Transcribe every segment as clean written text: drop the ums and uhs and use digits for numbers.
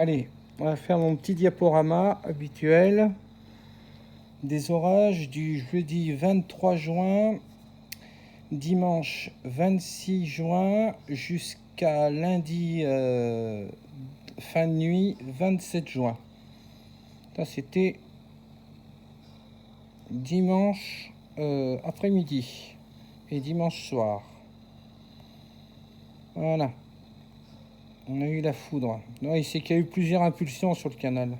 Allez, on va faire mon petit diaporama habituel des orages du jeudi 23 juin, dimanche 26 juin jusqu'à lundi fin de nuit 27 juin. Ça c'était dimanche après-midi et dimanche soir. Voilà. On a eu la foudre. Non, il sait qu'il y a eu plusieurs impulsions sur le canal.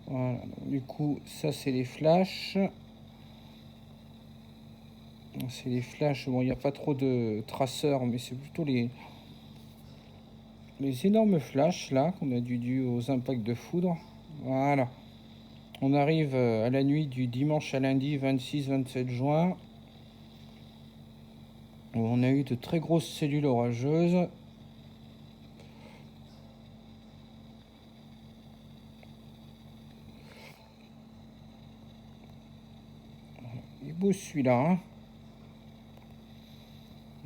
Voilà. Du coup, ça c'est les flashs. C'est les flashs. Bon, il n'y a pas trop de traceurs, mais c'est plutôt les énormes flashs là qu'on a dû aux impacts de foudre. Voilà. On arrive à la nuit du dimanche à lundi 26-27 juin. On a eu de très grosses cellules orageuses. Il est beau celui-là, hein.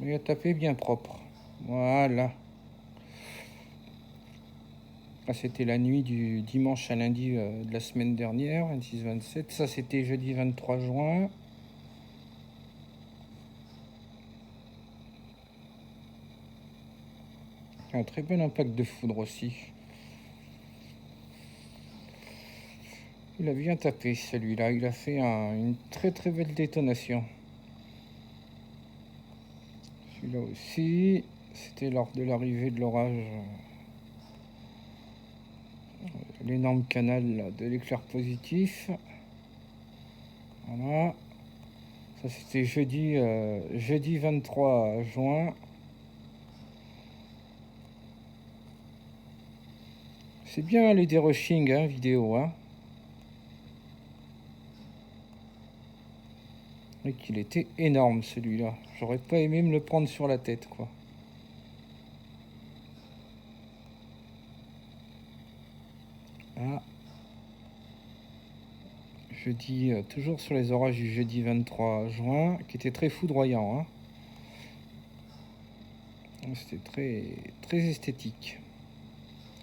Il a tapé bien propre. Voilà. Ah, c'était la nuit du dimanche à lundi de la semaine dernière, 26-27. Ça, c'était jeudi 23 juin. Un très bel impact de foudre aussi. Il a bien tapé celui-là. Il a fait une très très belle détonation. Celui-là aussi, c'était lors de l'arrivée de l'orage. L'énorme canal là, de l'éclair positif. Voilà. Ça c'était jeudi 23 juin. C'est bien les derushing hein, vidéo. Hein. Et qu'il était énorme celui-là. J'aurais pas aimé me le prendre sur la tête quoi. Ah. Jeudi, toujours sur les orages du jeudi 23 juin, qui était très foudroyant. Hein. C'était très, très esthétique.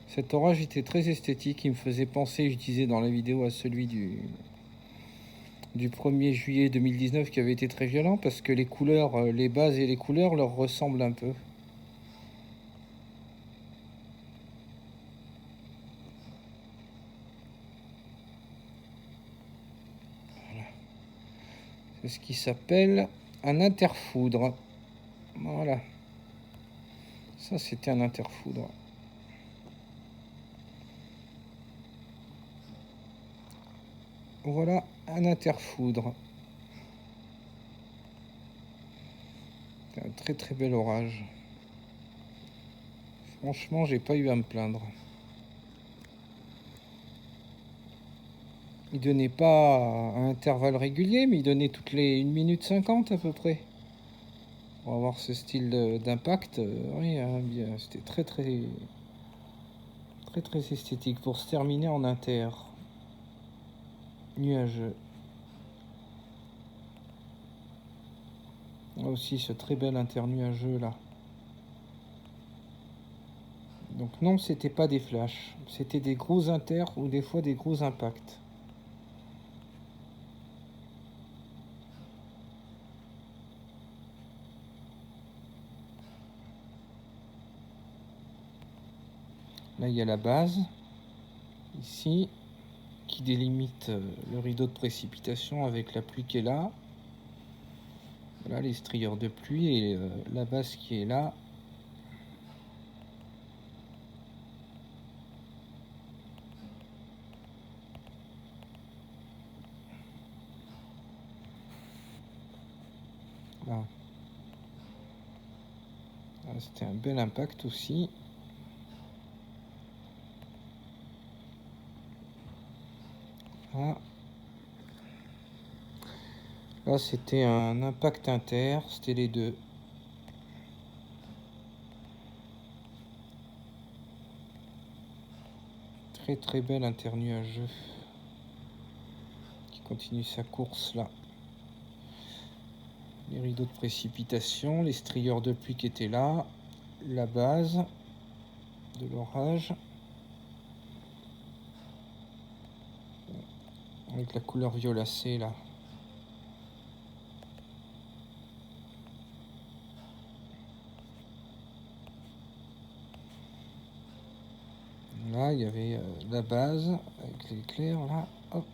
Cet orage était très esthétique. Il me faisait penser, je disais dans la vidéo, à celui du 1er juillet 2019 qui avait été très violent parce que les couleurs, les bases et les couleurs leur ressemblent un peu. Voilà. C'est ce qui s'appelle un interfoudre. Voilà. Ça, c'était un interfoudre. Voilà un interfoudre. C'est un très très bel orage. Franchement, j'ai pas eu à me plaindre. Il donnait pas à intervalles réguliers, mais il donnait toutes les 1 minute 50 à peu près. Pour avoir ce style d'impact, oui, hein, c'était très très très très esthétique. Pour se terminer en inter. Nuageux. Là aussi ce très bel internuageux là. Donc non, c'était pas des flashs, c'était des gros inters ou des fois des gros impacts. Là il y a la base, ici, qui délimite le rideau de précipitation avec la pluie qui est là. Voilà les strieurs de pluie et la base qui est là. Là. C'était un bel impact aussi. Là, là c'était un impact inter, c'était les deux. Très très bel internuageux qui continue sa course là. Les rideaux de précipitation, les strieurs de pluie qui étaient là, la base. de l'orage. Avec la couleur violacée là. Là, il y avait la base avec l'éclair là. Hop.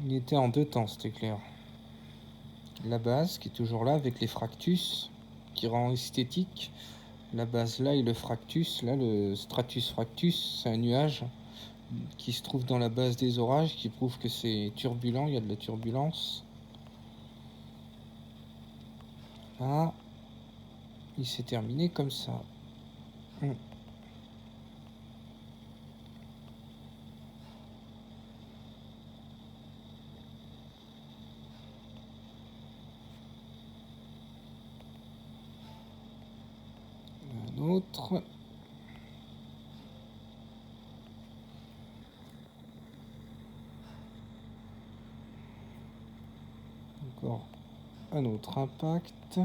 Il était en deux temps cet éclair. La base qui est toujours là avec les fractus qui rend esthétique. La base là et le fractus, là le stratus fractus, c'est un nuage qui se trouve dans la base des orages, qui prouve que c'est turbulent, il y a de la turbulence. Là, il s'est terminé comme ça. Un autre. Encore un autre impact.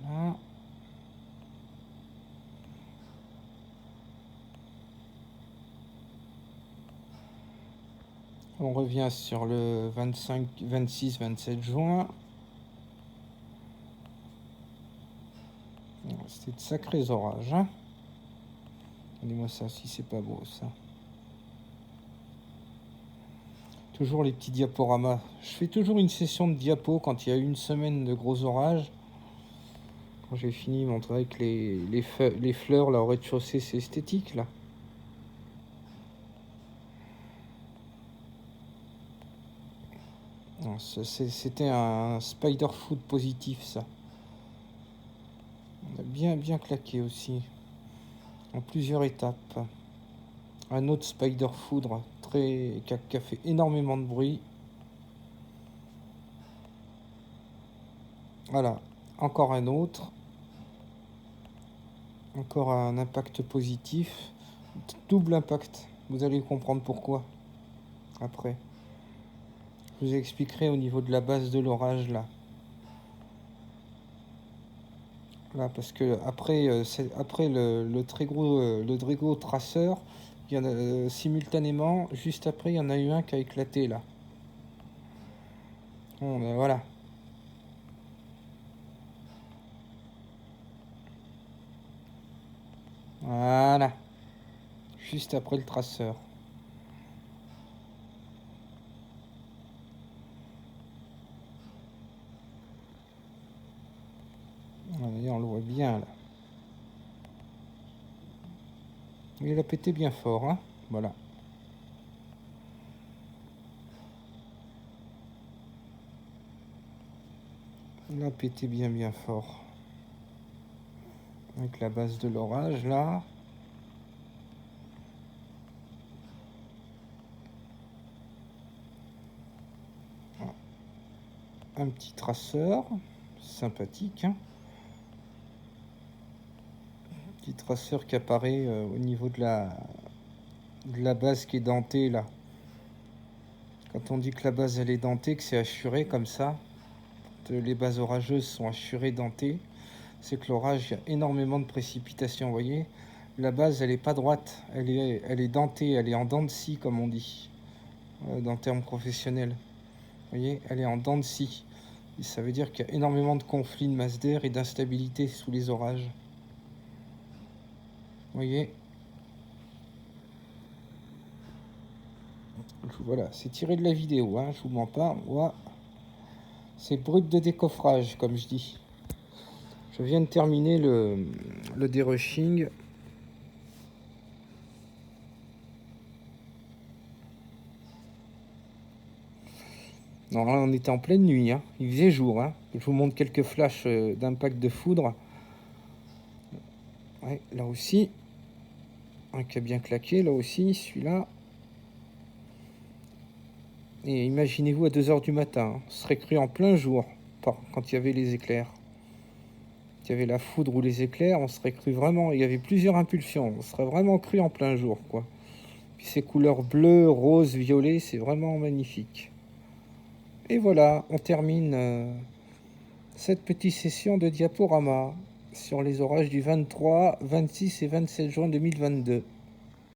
Voilà. On revient sur le 25, 26, 27 juin. C'était de sacrés orages. Hein. Regardez-moi ça, si c'est pas beau ça. Toujours les petits diaporamas. Je fais toujours une session de diapos quand il y a une semaine de gros orages. Quand j'ai fini, montrer que les fleurs là au rez-de-chaussée, c'est esthétique là. C'était un spider food positif ça. On a bien claqué aussi. En plusieurs étapes. Un autre spider foudre qui a fait énormément de bruit. Voilà, encore un autre. Encore un impact positif. Double impact. Vous allez comprendre pourquoi. Après. Je vous expliquerai au niveau de la base de l'orage là. Là, parce que après le très gros traceur, il y en a simultanément, juste après, il y en a eu un qui a éclaté là. Bon, ben, voilà. Voilà. Juste après le traceur. Allez, on le voit bien là. Il a pété bien fort, hein. Voilà. Il a pété bien fort. Avec la base de l'orage là. Un petit traceur. Sympathique, hein. Petit traceur qui apparaît au niveau de la base qui est dentée là. Quand on dit que la base elle est dentée, que c'est assuré comme ça, les bases orageuses sont assurées dentées, c'est que l'orage, il y a énormément de précipitations, vous voyez. La base elle est pas droite, elle est dentée, elle est en dents de scie comme on dit, dans le terme professionnel. Vous voyez, elle est en dents de scie. Et ça veut dire qu'il y a énormément de conflits de masse d'air et d'instabilité sous les orages. Vous voyez. Voilà, c'est tiré de la vidéo, hein, je vous mens pas. Moi, c'est brut de décoffrage, comme je dis. Je viens de terminer le derushing. Non, là, on était en pleine nuit, hein. Il faisait jour. Hein. Je vous montre quelques flashs d'impact de foudre. Ouais, là aussi, un qui a bien claqué, là aussi, celui-là. Et imaginez-vous à 2 h du matin, on serait cru en plein jour, quand il y avait les éclairs. il y avait la foudre ou les éclairs, on serait cru vraiment, il y avait plusieurs impulsions, on serait vraiment cru en plein jour, quoi. Puis ces couleurs bleues, roses, violet, c'est vraiment magnifique. Et voilà, on termine cette petite session de diaporama sur les orages du 23, 26 et 27 juin 2022.